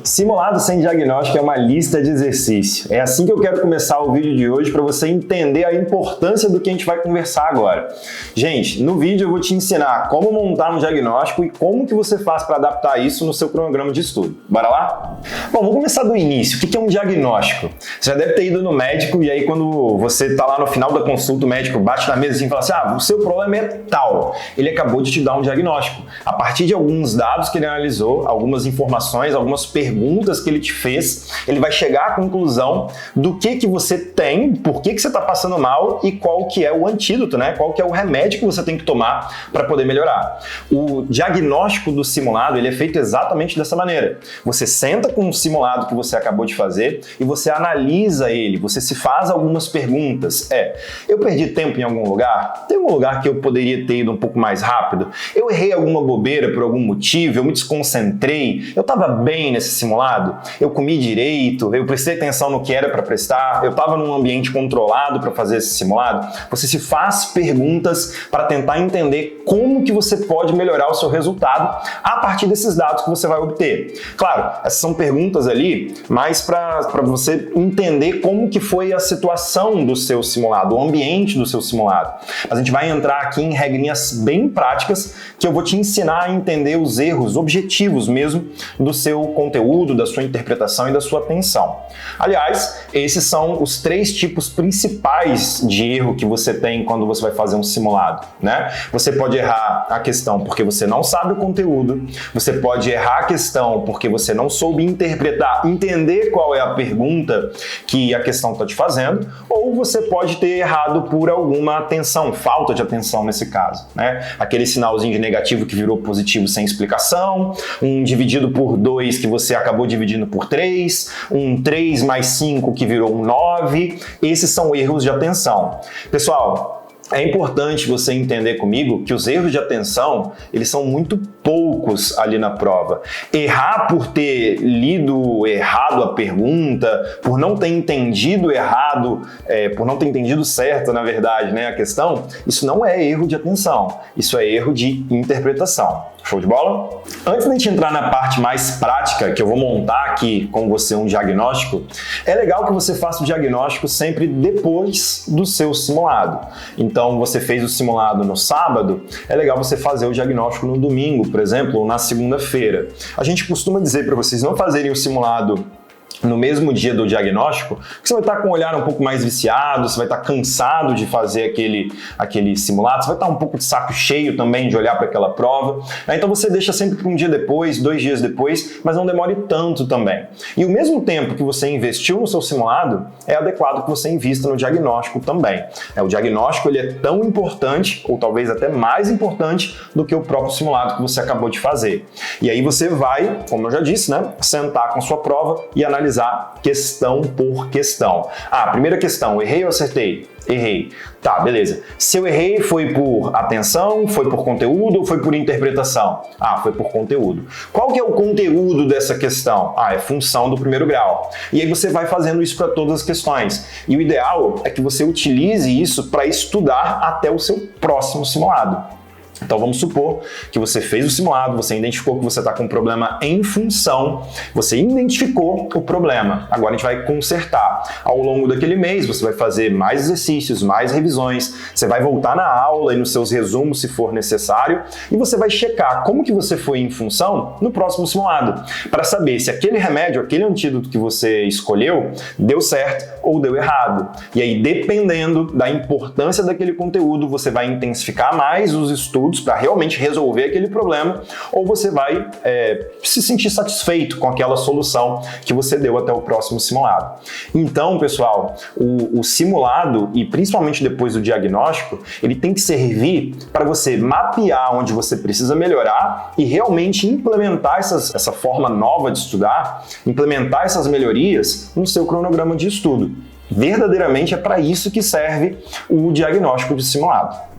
Simulado sem diagnóstico é uma lista de exercício. É assim que eu quero começar o vídeo de hoje para você entender a importância do que a gente vai conversar agora. Gente, no vídeo eu vou te ensinar como montar um diagnóstico e como que você faz para adaptar isso no seu cronograma de estudo. Bora lá? Bom, vamos começar do início. O que é um diagnóstico? Você já deve ter ido no médico e aí quando você está lá no final da consulta, o médico bate na mesa assim e fala assim, o seu problema é tal. Ele acabou de te dar um diagnóstico. A partir de alguns dados que ele analisou, algumas informações, algumas perguntas que ele te fez, ele vai chegar à conclusão do que você tem, por que você está passando mal e qual que é o antídoto, né? Qual que é o remédio que você tem que tomar para poder melhorar. O diagnóstico do simulado, ele é feito exatamente dessa maneira. Você senta com um simulado que você acabou de fazer e você analisa ele, você se faz algumas perguntas. Eu perdi tempo em algum lugar? Tem um lugar que eu poderia ter ido um pouco mais rápido? Eu errei alguma bobeira por algum motivo? Eu me desconcentrei? Eu estava bem nesse simulado? Eu comi direito? Eu prestei atenção no que era para prestar? Eu estava num ambiente controlado para fazer esse simulado? Você se faz perguntas para tentar entender como que você pode melhorar o seu resultado a partir desses dados que você vai obter. Claro, essas são perguntas ali mais para você entender como que foi a situação do seu simulado, o ambiente do seu simulado. A gente vai entrar aqui em regrinhas bem práticas que eu vou te ensinar a entender os erros objetivos mesmo do seu conteúdo, da sua interpretação e da sua atenção. Aliás, esses são os 3 tipos principais de erro que você tem quando você vai fazer um simulado, né? Você pode errar a questão porque você não sabe o conteúdo, você pode errar a questão porque você não soube interpretar, entender qual é a pergunta que a questão está te fazendo, ou você pode ter errado por alguma atenção, falta de atenção nesse caso, né? Aquele sinalzinho de negativo que virou positivo sem explicação, um dividido por 2 que você acabou dividindo por 3, um 3 mais 5 que virou um 9, esses são erros de atenção. Pessoal, é importante você entender comigo que os erros de atenção, eles são muito poucos ali na prova. Errar por ter lido errado a pergunta, por não ter entendido errado, por não ter entendido certo, na verdade, né, a questão, isso não é erro de atenção, isso é erro de interpretação. Show de bola? Antes de a gente entrar na parte mais prática, que eu vou montar aqui com você um diagnóstico, é legal que você faça o diagnóstico sempre depois do seu simulado. Então, você fez o simulado no sábado, é legal você fazer o diagnóstico no domingo, por exemplo, ou na segunda-feira. A gente costuma dizer para vocês não fazerem o simulado no mesmo dia do diagnóstico, que você vai estar com o olhar um pouco mais viciado, você vai estar cansado de fazer aquele simulado, você vai estar um pouco de saco cheio também de olhar para aquela prova. Então você deixa sempre para um dia depois, 2 dias depois, mas não demore tanto também. E o mesmo tempo que você investiu no seu simulado, é adequado que você invista no diagnóstico também. O diagnóstico ele é tão importante, ou talvez até mais importante, do que o próprio simulado que você acabou de fazer. E aí você vai, como eu já disse, né, sentar com a sua prova e analisar questão por questão. Primeira questão, errei ou acertei? Errei. Tá, beleza. Se eu errei, foi por atenção, foi por conteúdo ou foi por interpretação? Foi por conteúdo. Qual que é o conteúdo dessa questão? É função do primeiro grau. E aí você vai fazendo isso para todas as questões. E o ideal é que você utilize isso para estudar até o seu próximo simulado. Então vamos supor que você fez o simulado, você identificou que você está com um problema em função, você identificou o problema, agora a gente vai consertar. Ao longo daquele mês você vai fazer mais exercícios, mais revisões, você vai voltar na aula e nos seus resumos se for necessário e você vai checar como que você foi em função no próximo simulado, para saber se aquele remédio, aquele antídoto que você escolheu deu certo ou deu errado. E aí dependendo da importância daquele conteúdo, você vai intensificar mais os estudos para realmente resolver aquele problema, ou você vai se sentir satisfeito com aquela solução que você deu até o próximo simulado. Então, pessoal, o simulado, e principalmente depois do diagnóstico, ele tem que servir para você mapear onde você precisa melhorar e realmente implementar essa forma nova de estudar, implementar essas melhorias no seu cronograma de estudo. Verdadeiramente é para isso que serve o diagnóstico de simulado.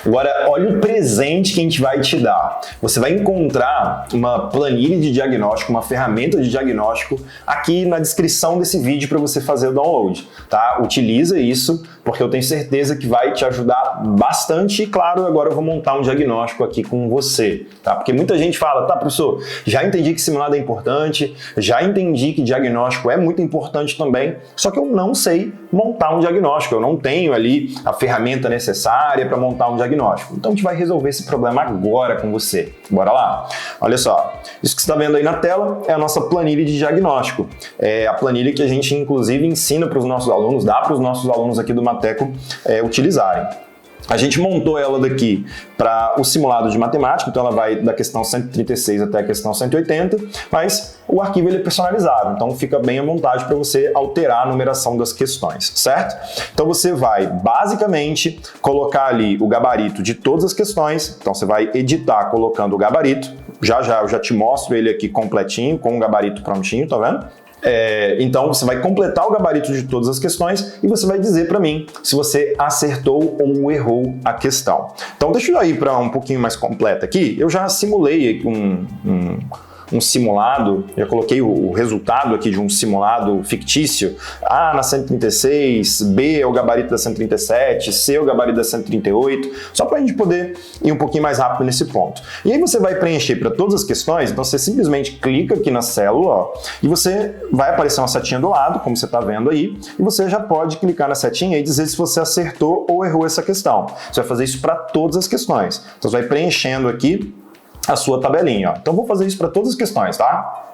Agora, olha o presente que a gente vai te dar. Você vai encontrar uma planilha de diagnóstico, uma ferramenta de diagnóstico aqui na descrição desse vídeo para você fazer o download, tá? Utiliza isso, porque eu tenho certeza que vai te ajudar bastante e, claro, agora eu vou montar um diagnóstico aqui com você, tá? Porque muita gente fala, tá, professor, já entendi que simulado é importante, já entendi que diagnóstico é muito importante também, só que eu não sei montar um diagnóstico, eu não tenho ali a ferramenta necessária para montar um diagnóstico. Então a gente vai resolver esse problema agora com você. Bora lá? Olha só, isso que você está vendo aí na tela é a nossa planilha de diagnóstico. É a planilha que a gente, inclusive, ensina para os nossos alunos, dá para os nossos alunos aqui do Mateco utilizarem. A gente montou ela daqui para o simulado de matemática, então ela vai da questão 136 até a questão 180, mas o arquivo ele é personalizado, então fica bem à vontade para você alterar a numeração das questões, certo? Então você vai basicamente colocar ali o gabarito de todas as questões, então você vai editar colocando o gabarito, já eu já te mostro ele aqui completinho, com o gabarito prontinho, tá vendo? Então você vai completar o gabarito de todas as questões e você vai dizer para mim se você acertou ou errou a questão. Então deixa eu ir para um pouquinho mais completa aqui. Eu já simulei um simulado, já coloquei o resultado aqui de um simulado fictício. A na 136, B é o gabarito da 137, C é o gabarito da 138, só para a gente poder ir um pouquinho mais rápido nesse ponto. E aí você vai preencher para todas as questões, então você simplesmente clica aqui na célula, ó, e você vai aparecer uma setinha do lado, como você está vendo aí, e você já pode clicar na setinha e dizer se você acertou ou errou essa questão. Você vai fazer isso para todas as questões. Então você vai preenchendo aqui a sua tabelinha, ó. Então vou fazer isso para todas as questões, tá?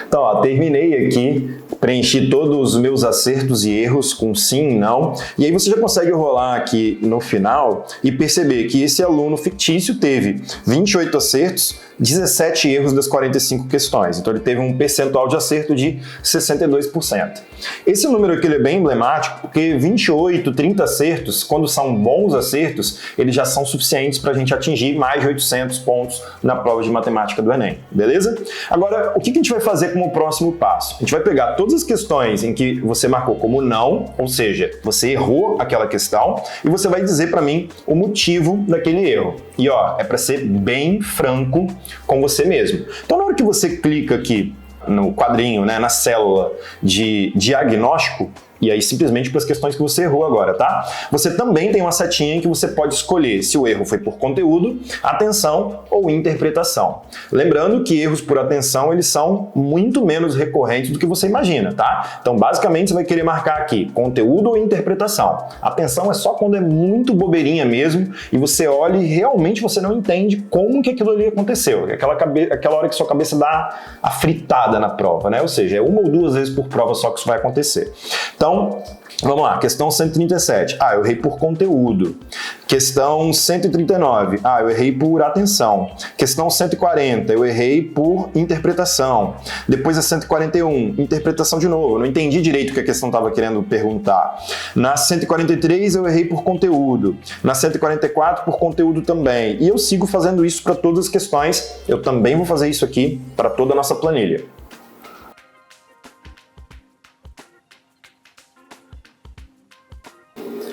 Então, ó, terminei aqui, preenchi todos os meus acertos e erros com sim e não, e aí você já consegue rolar aqui no final e perceber que esse aluno fictício teve 28 acertos, 17 erros das 45 questões, então ele teve um percentual de acerto de 62%. Esse número aqui ele é bem emblemático porque 28, 30 acertos, quando são bons acertos, eles já são suficientes para a gente atingir mais de 800 pontos na prova de matemática do Enem, beleza? Agora, o que a gente vai fazer como próximo passo? A gente vai pegar todas as questões em que você marcou como não, ou seja, você errou aquela questão, e você vai dizer para mim o motivo daquele erro. E ó, é para ser bem franco com você mesmo. Então, na hora que você clica aqui no quadrinho, né, na célula de diagnóstico, e aí simplesmente para as questões que você errou agora, tá? Você também tem uma setinha em que você pode escolher se o erro foi por conteúdo, atenção ou interpretação. Lembrando que erros por atenção, eles são muito menos recorrentes do que você imagina, tá? Então, basicamente, você vai querer marcar aqui conteúdo ou interpretação. Atenção é só quando é muito bobeirinha mesmo e você olha e realmente você não entende como que aquilo ali aconteceu. Aquela hora que sua cabeça dá a fritada na prova, né? Ou seja, é uma ou duas vezes por prova só que isso vai acontecer. Então, vamos lá, questão 137. Eu errei por conteúdo. Questão 139. Eu errei por atenção. Questão 140. Eu errei por interpretação. Depois a 141. Interpretação de novo. Eu não entendi direito o que a questão estava querendo perguntar. Na 143 eu errei por conteúdo. Na 144 por conteúdo também. E eu sigo fazendo isso para todas as questões. Eu também vou fazer isso aqui para toda a nossa planilha.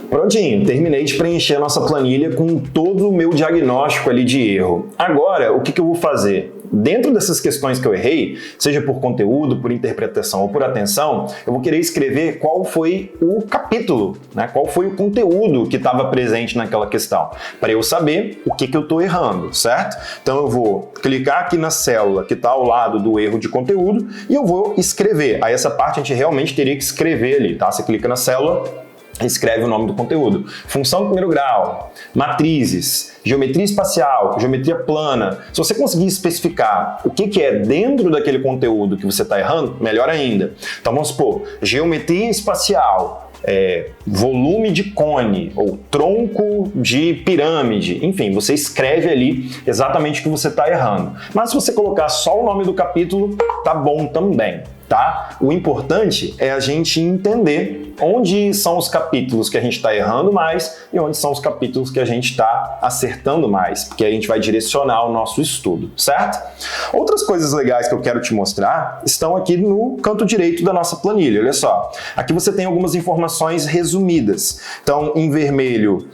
Prontinho, terminei de preencher a nossa planilha com todo o meu diagnóstico ali de erro. Agora, o que eu vou fazer? Dentro dessas questões que eu errei, seja por conteúdo, por interpretação ou por atenção, eu vou querer escrever qual foi o capítulo, né? Qual foi o conteúdo que estava presente naquela questão, para eu saber o que eu estou errando, certo? Então eu vou clicar aqui na célula que está ao lado do erro de conteúdo e eu vou escrever. Aí essa parte a gente realmente teria que escrever ali, tá? Você clica na célula, escreve o nome do conteúdo. Função de primeiro grau, matrizes, geometria espacial, geometria plana. Se você conseguir especificar o que é dentro daquele conteúdo que você está errando, melhor ainda. Então vamos supor, geometria espacial, volume de cone ou tronco de pirâmide, enfim, você escreve ali exatamente o que você está errando. Mas se você colocar só o nome do capítulo, tá bom também. tá? O importante é a gente entender onde são os capítulos que a gente está errando mais e onde são os capítulos que a gente está acertando mais, porque a gente vai direcionar o nosso estudo, certo? Outras coisas legais que eu quero te mostrar estão aqui no canto direito da nossa planilha, olha só. Aqui você tem algumas informações resumidas. Então, em vermelho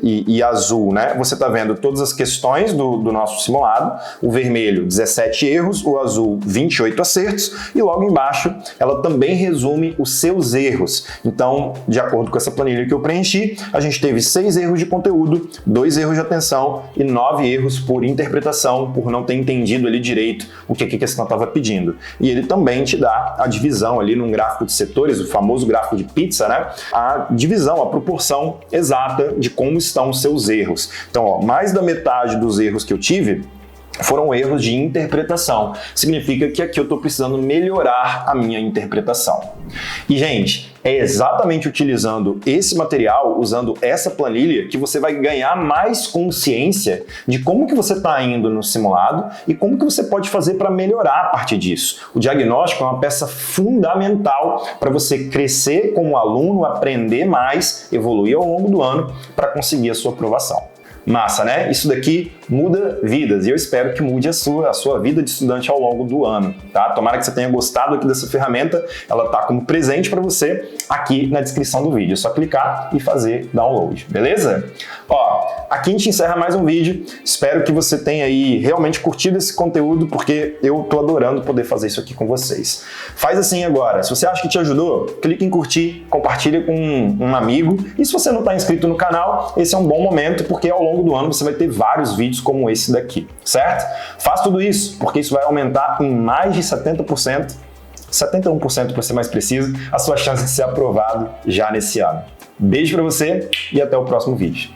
e azul, né? Você está vendo todas as questões do nosso simulado. O vermelho, 17 erros, o azul, 28 acertos, e logo embaixo ela também resume os seus erros. Então, de acordo com essa planilha que eu preenchi, a gente teve 6 erros de conteúdo, 2 erros de atenção e 9 erros por interpretação, por não ter entendido ali direito o que a questão estava pedindo. E ele também te dá a divisão ali num gráfico de setores, o famoso gráfico de pizza, né? A divisão, a proporção exata de como estão os seus erros. Então, ó, mais da metade dos erros que eu tive foram erros de interpretação. Significa que aqui eu estou precisando melhorar a minha interpretação. E, gente, é exatamente utilizando esse material, usando essa planilha, que você vai ganhar mais consciência de como que você está indo no simulado e como que você pode fazer para melhorar a partir disso. O diagnóstico é uma peça fundamental para você crescer como aluno, aprender mais, evoluir ao longo do ano para conseguir a sua aprovação. Massa, né? Isso daqui muda vidas e eu espero que mude a sua vida de estudante ao longo do ano, tá? Tomara que você tenha gostado aqui dessa ferramenta, ela tá como presente para você aqui na descrição do vídeo. É só clicar e fazer download, beleza? Ó, aqui a gente encerra mais um vídeo, espero que você tenha aí realmente curtido esse conteúdo, porque eu tô adorando poder fazer isso aqui com vocês. Faz assim agora, se você acha que te ajudou, clique em curtir, compartilha com um amigo, e se você não está inscrito no canal, esse é um bom momento, porque ao longo do ano você vai ter vários vídeos como esse daqui, certo? Faz tudo isso, porque isso vai aumentar em mais de 70%, 71% para ser mais preciso, a sua chance de ser aprovado já nesse ano. Beijo para você e até o próximo vídeo.